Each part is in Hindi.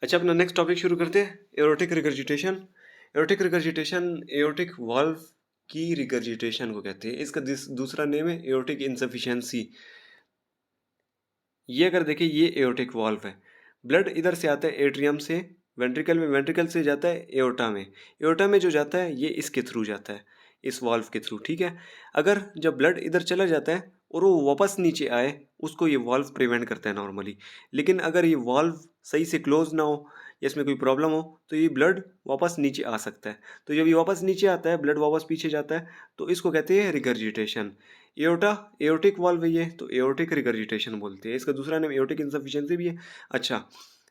अच्छा, अपना नेक्स्ट टॉपिक शुरू करते हैं, aortic regurgitation. Aortic regurgitation aortic valve की रिगर्जिटेशन को कहते हैं। इसका दूसरा नेम है एओर्टिक इंसफिशियंसी। ये अगर देखें, ये एओर्टिक वाल्व है। ब्लड इधर से आता है एट्रियम से वेंट्रिकल में, वेंट्रिकल से जाता है एओर्टा में, एओर्टा में जो जाता है ये इसके थ्रू जाता है, इस वाल्व के थ्रू। ठीक है, अगर जब ब्लड इधर चला जाता है और वो वापस नीचे आए, उसको ये वाल्व प्रिवेंट करता है नॉर्मली। लेकिन अगर ये वाल्व सही से क्लोज ना हो या इसमें कोई प्रॉब्लम हो तो ये ब्लड वापस नीचे आ सकता है। तो जब ये वापस नीचे आता है, ब्लड वापस पीछे जाता है, तो इसको कहते हैं रिगर्जिटेशन। एओर्टा एओर्टिक वाल्व है ये, तो एओर्टिक रिगर्जिटेशन बोलते हैं। इसका दूसरा नाम एओर्टिक इंसफिशियंसी भी है। अच्छा,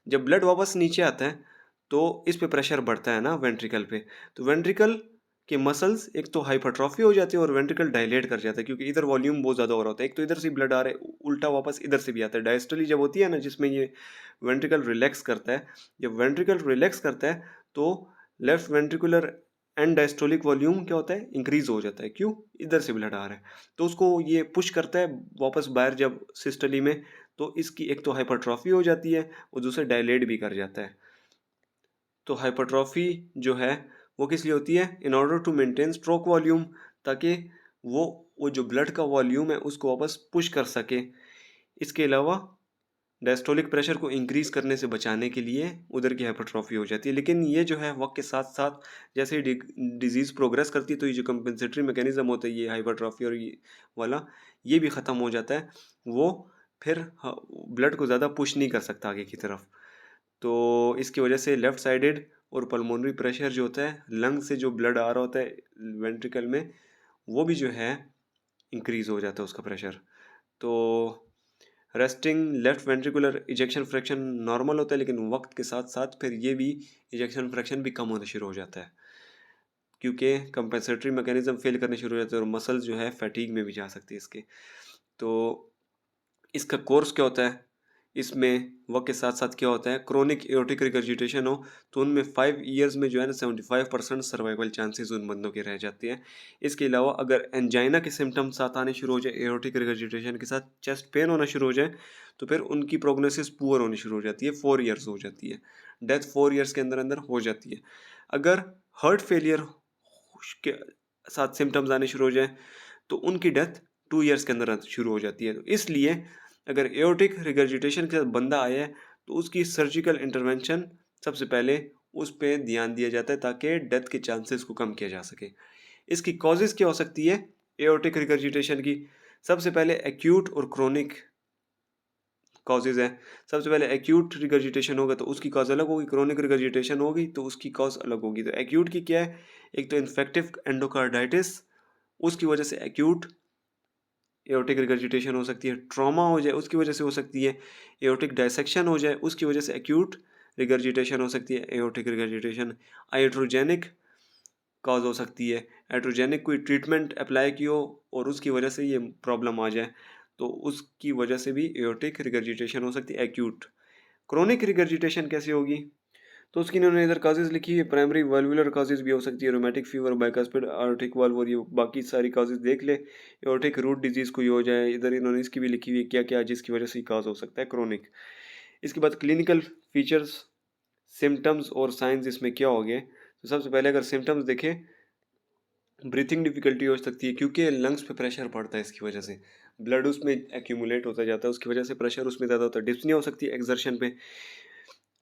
जब ब्लड वापस नीचे आता है तो इस पे प्रेशर बढ़ता है ना वेंट्रिकल पे, तो वेंट्रिकल के मसल्स एक तो हाइपरट्रॉफी हो जाती है और वेंट्रिकल डायलेट कर जाता है, क्योंकि इधर वॉल्यूम बहुत ज़्यादा हो रहा होता है। एक तो इधर से ब्लड आ रहा है, उल्टा वापस इधर से भी आता है। डायस्टोली जब होती है ना, जिसमें ये वेंट्रिकल रिलैक्स करता है, जब वेंट्रिकल रिलैक्स करता है तो left ventricular and diastolic volume क्या होता है, इंक्रीज हो जाता है। क्यों? इधर से ब्लड आ रहा है, तो उसको ये पुश करता है वापस बाहर जब सिस्टली में, तो इसकी एक तो हाइपरट्रॉफी हो जाती है और दूसरा डायलेट भी कर जाता है। तो हाइपरट्रॉफी जो है वो किस लिए होती है? In order to maintain stroke volume, ताकि वो जो ब्लड का वॉल्यूम है उसको वापस पुश कर सके। इसके अलावा डायस्टोलिक प्रेशर को इंक्रीज करने से बचाने के लिए उधर की हाइपरट्रॉफी हो जाती है। लेकिन ये जो है वक्त के साथ साथ जैसे ही डिजीज़ प्रोग्रेस करती है, तो ये जो कंपेंसेटरी मैकेनिज्म होता है, ये हाइपरट्रॉफी और ये वाला, ये भी ख़त्म हो जाता है। वो फिर ब्लड को ज़्यादा पुश नहीं कर सकता आगे की तरफ। तो इसकी वजह से लेफ़्ट साइडेड और पल्मोनरी प्रेशर जो होता है, लंग से जो ब्लड आ रहा होता है वेंट्रिकल में, वो भी जो है इंक्रीज़ हो जाता है उसका प्रेशर। तो resting left ventricular ejection fraction normal होता है, लेकिन वक्त के साथ साथ फिर ये भी इजेक्शन फ्रैक्शन भी कम होना शुरू हो जाता है, क्योंकि कंपेंसेटरी मैकेनिज्म फेल करने शुरू हो जाते हैं और मसल जो है फैटीग में भी जा सकती है इसके। तो इसका कोर्स क्या होता है? इसमें वक्त के साथ साथ क्या होता है, क्रोनिक एओर्टिक रिगर्जिटेशन हो तो उनमें 5 ईयर्स में जो है ना 75% सर्वाइवल चांसेस उन बंदों के रह जाते हैं। इसके अलावा अगर एंजाइना के सिम्टम्स साथ आने शुरू हो जाए एओर्टिक रिगर्जिटेशन के साथ, चेस्ट पेन होना शुरू हो जाए, तो फिर उनकी प्रोग्नोसिस पुअर होनी शुरू हो जाती है, 4 ईयर्स हो जाती है, डेथ 4 ईयर्स के अंदर अंदर हो जाती है। अगर हार्ट फेलियर के साथ सिम्टम्स आने शुरू हो जाए तो उनकी डेथ 2 ईयर्स के अंदर शुरू हो जाती है। तो इसलिए अगर एओर्टिक रिगर्जिटेशन के साथ बंदा आया है तो उसकी सर्जिकल इंटरवेंशन सबसे पहले उस पर ध्यान दिया जाता है, ताकि डेथ के चांसेस को कम किया जा सके। इसकी कॉजेज़ क्या हो सकती है एओर्टिक रिगर्जिटेशन की? सबसे पहले एक्यूट और क्रोनिक कॉजेज़ हैं। सबसे पहले एक्यूट रिगर्जिटेशन होगा तो उसकी कॉज अलग होगी, क्रोनिक रिगर्जिटेशन होगी तो उसकी कॉज अलग होगी। तो एक्यूट की क्या है? एक तो इन्फेक्टिव एंडोकार्डाइटिस, उसकी वजह से एक्यूट एओर्टिक रिगर्जिटेशन हो सकती है। ट्रॉमा हो जाए उसकी वजह से हो सकती है। एओर्टिक डायसेक्शन हो जाए उसकी वजह से एक्यूट रिगर्जिटेशन हो सकती है, एओर्टिक रिगर्जिटेशन। आइट्रोजेनिक कॉज हो सकती है, आइट्रोजेनिक कोई ट्रीटमेंट अप्लाई की हो और उसकी वजह से ये प्रॉब्लम आ जाए, तो उसकी वजह से भी एओर्टिक रिगर्जिटेशन हो सकती है एक्यूट। क्रोनिक रिगर्जिटेशन कैसे होगी? तो उसकी इन्होंने इधर काजेज़ लिखी है। प्राइमरी वाल्वुलर काजेज़ भी हो सकती है, rheumatic fever, bicuspid Arctic valve, और ये बाकी सारी काजेज़ देख ले। एओर्टिक रूट डिजीज़ कोई हो जाए, इधर इन्होंने इसकी भी लिखी हुई है क्या क्या जिसकी वजह से काज हो सकता है क्रोनिक। इसके बाद क्लिनिकल फीचर्स, सिम्टम्स और साइंस इसमें क्या हो गए। तो सबसे पहले अगर सिम्टम्स देखें, ब्रीथिंग डिफिकल्टी हो सकती है, क्योंकि लंग्स पे प्रेशर पड़ता है, इसकी वजह से ब्लड उसमें एक्यूमुलेट होता जाता है, उसकी वजह से प्रेशर उसमें ज़्यादा होता है। डिस्पनिया हो सकती है एक्सर्शन पे,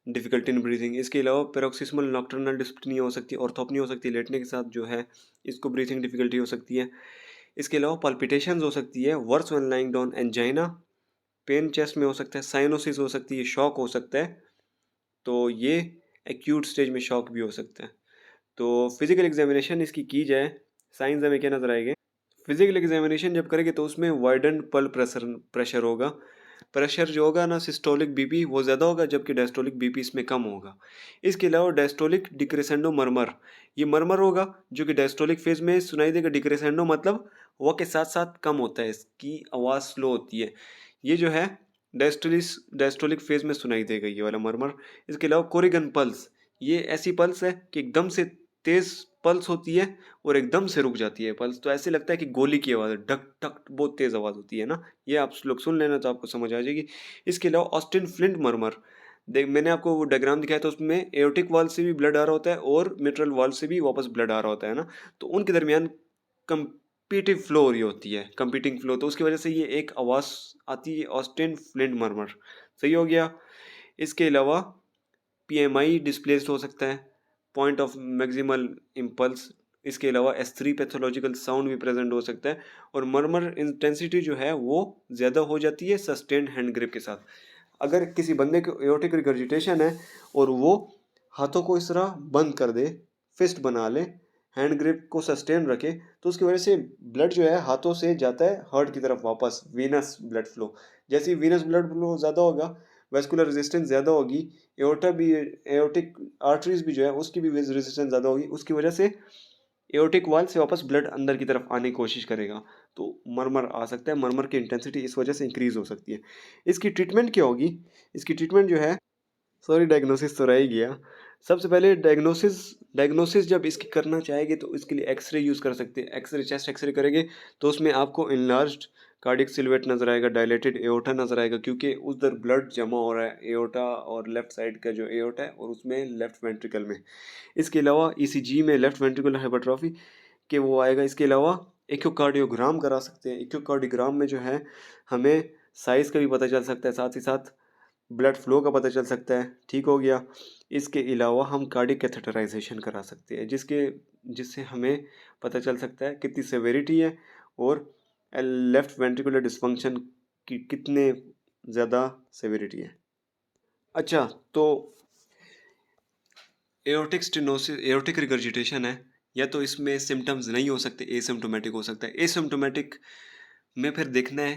डिफिकल्टी इन ब्रीथिंग। इसके अलावा पेरोक्सिस्मल नॉक्टर्नल डिस्पनिया हो सकती है, ऑर्थोपनी हो सकती है, लेटने के साथ जो है इसको ब्रीथिंग डिफिकल्टी हो सकती है। इसके अलावा पल्पिटेशंस हो सकती है, worse when lying down, angina, pain chest में हो सकता है, साइनोसिस हो सकती है, शॉक हो सकता है। तो ये एक्यूट स्टेज में शॉक भी हो सकता है। तो फिजिकल एग्जामिनेशन इसकी की जाए, साइंस हमें क्या नजर आएंगे? फिजिकल एग्जामिनेशन जब करेंगे तो उसमें वाइडेंड पल प्रेशर प्रेशर होगा। प्रेशर जो होगा ना, सिस्टोलिक बीपी वो ज़्यादा होगा, जबकि डायस्टोलिक बीपी इसमें कम होगा। इसके अलावा डायस्टोलिक डिक्रेसेंडो मरमर, ये मरमर होगा जो कि डायस्टोलिक फेज में सुनाई देगा। डिक्रेसेंडो मतलब वो के साथ साथ कम होता है, इसकी आवाज़ स्लो होती है। ये जो है डायस्टोलिक फेज में सुनाई देगा ये वाला मरमर। इसके अलावा कोरिगन पल्स, ये ऐसी पल्स है कि एकदम से तेज पल्स होती है और एकदम से रुक जाती है पल्स, तो ऐसे लगता है कि गोली की आवाज़ है, ढक ढक, बहुत तेज़ आवाज़ होती है ना। ये आप लोग सुन लेना तो आपको समझ आ जाएगी। इसके अलावा ऑस्टिन फ्लिंट मरमर, देख मैंने आपको वो डायग्राम दिखाया था, उसमें एओर्टिक वॉल्व से भी ब्लड आ रहा होता है और मिट्रल वॉल्व से भी वापस ब्लड आ रहा होता है ना, तो उनके दरमियान कंपीटिव फ्लो हो रही होती है, कंपीटिंग फ्लो, तो उसकी वजह से ये एक आवाज़ आती है, ऑस्टेन फ्लिंट मरमर। सही हो गया। इसके अलावा पीएमआई डिस्प्लेस्ड हो सकता है, पॉइंट ऑफ मैक्सिमल इम्पल्स। इसके अलावा S3 पैथोलॉजिकल साउंड भी प्रेजेंट हो सकता है, और मरमर इंटेंसिटी जो है वो ज़्यादा हो जाती है सस्टेन्ड हैंड ग्रिप के साथ। अगर किसी बंदे को एओर्टिक रिगर्जिटेशन है और वो हाथों को इस तरह बंद कर दे, फिस्ट बना ले, हैंड ग्रिप को सस्टेन रखे, तो उसकी वजह से ब्लड जो है हाथों से जाता है हार्ट की तरफ वापस, वीनस ब्लड फ्लो। जैसे ही वीनस ब्लड फ्लो ज़्यादा होगा, वेस्कुलर रेजिस्टेंस ज़्यादा होगी, एओर्टा भी, एओर्टिक आर्टरीज भी जो है उसकी भी रेजिस्टेंस ज़्यादा होगी, उसकी वजह से एओर्टिक वाल से वापस ब्लड अंदर की तरफ आने की कोशिश करेगा, तो मरमर आ सकता है। मरमर की इंटेंसिटी इस वजह से इंक्रीज हो सकती है। इसकी ट्रीटमेंट क्या होगी? इसकी ट्रीटमेंट जो है, सॉरी डायग्नोसिस तो रह ही गया। सबसे पहले डायग्नोसिस, डायग्नोसिस जब इसकी करना चाहेंगे तो इसके लिए एक्सरे यूज़ कर सकते हैं। एक्सरे, चेस्ट एक्सरे करेंगे तो उसमें आपको इनलार्ज्ड कार्डियक सिलुएट नज़र आएगा, डायलेटेड एओर्टा नज़र आएगा, क्योंकि उधर ब्लड जमा हो रहा है एओर्टा और लेफ्ट साइड का जो एओर्टा है और उसमें लेफ्ट वेंट्रिकल में। इसके अलावा ईसीजी में लेफ्ट वेंट्रिकुलर हाइपरट्रॉफी के वो आएगा। इसके अलावा इकोकार्डियोग्राम करा सकते हैं। इकोकार्डियोग्राम में जो है हमें साइज़ का भी पता चल सकता है, साथ ही साथ ब्लड फ्लो का पता चल सकता है। ठीक हो गया। इसके अलावा हम कार्डियक कैथेटराइजेशन करा सकते हैं, जिससे हमें पता चल सकता है कितनी सेवेरिटी है और लेफ्ट वेंट्रिकुलर डिसफंक्शन की कितने ज़्यादा सेवेरिटी है। अच्छा, तो एओर्टिक स्टेनोसिस, एओर्टिक रिगर्जिटेशन है, या तो इसमें सिम्टम्स नहीं हो सकते, एसिम्प्टोमेटिक हो सकता है। एसिम्प्टोमेटिक में फिर देखना है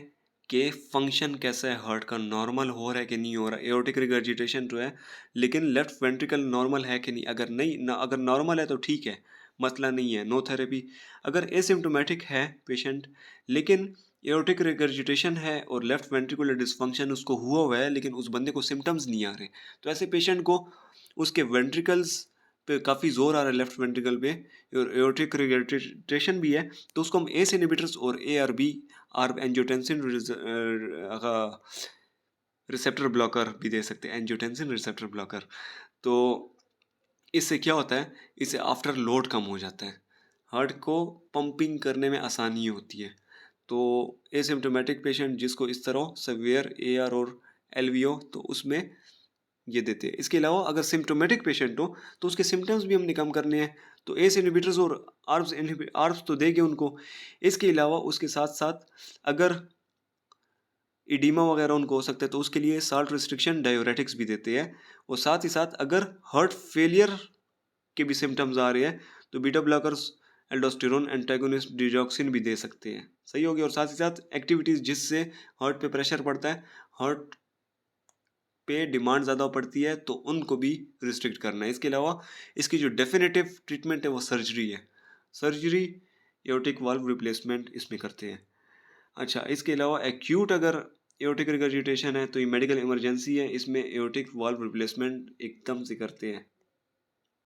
कि फंक्शन कैसा है हार्ट का, नॉर्मल हो रहा है कि नहीं हो रहा है। एओर्टिक रिगर्जिटेशन जो है, लेकिन लेफ्ट वेंट्रिकल नॉर्मल है कि नहीं, अगर नहीं ना, अगर नॉर्मल है तो ठीक है, मसला नहीं है, नो थेरेपी। अगर एसिम्प्टोमेटिक है पेशेंट, लेकिन एओर्टिक रिगर्जिटेशन है और लेफ्ट वेंट्रिकुलर डिसफंक्शन उसको हुआ है, लेकिन उस बंदे को सिम्टम्स नहीं आ रहे, तो ऐसे पेशेंट को उसके वेंट्रिकल्स पे काफ़ी जोर आ रहा है, लेफ्ट वेंट्रिकल पे, और एओर्टिक रिगर्जिटेशन भी है, तो उसको हम एस इनहिबिटर्स और ARB, आर्ब एंजियोटेंसिन रिसेप्टर ब्लॉकर भी दे सकते हैं, एंजियोटेंसिन रिसेप्टर ब्लॉकर। तो इससे क्या होता है, इससे आफ्टर लोड कम हो जाता है, हार्ट को पंपिंग करने में आसानी होती है। तो एसिम्प्टोमेटिक पेशेंट जिसको इस तरह सवियर AR और LVO, तो उसमें ये देते हैं। इसके अलावा अगर सिम्प्टोमेटिक पेशेंट हो तो उसके सिम्टम्स भी हमने कम करने हैं, तो एस इनहिबिटर्स और आर्ब्स तो देंगे उनको। इसके अलावा उसके साथ साथ अगर इडीमा वगैरह उनको हो सकता है, तो उसके लिए साल्ट रिस्ट्रिक्शन डायोरेटिक्स भी देते हैं। और साथ ही साथ अगर हार्ट फेलियर के भी सिम्टम्स आ रहे हैं तो beta blockers, aldosterone antagonist, digoxin भी दे सकते हैं। सही हो गया। और साथ ही साथ एक्टिविटीज़ जिससे हार्ट पे प्रेशर पड़ता है, हार्ट पे डिमांड ज़्यादा पड़ती है, तो उनको भी रिस्ट्रिक्ट करना है। इसके अलावा इसकी जो डेफिनेटिव ट्रीटमेंट है वो सर्जरी है। सर्जरी, एओर्टिक वाल्व रिप्लेसमेंट इसमें करते हैं। अच्छा, इसके अलावा एक्यूट अगर एओर्टिक रिगर्जिटेशन है तो ये मेडिकल इमरजेंसी है, इसमें एओर्टिक वाल्व रिप्लेसमेंट एकदम से करते हैं।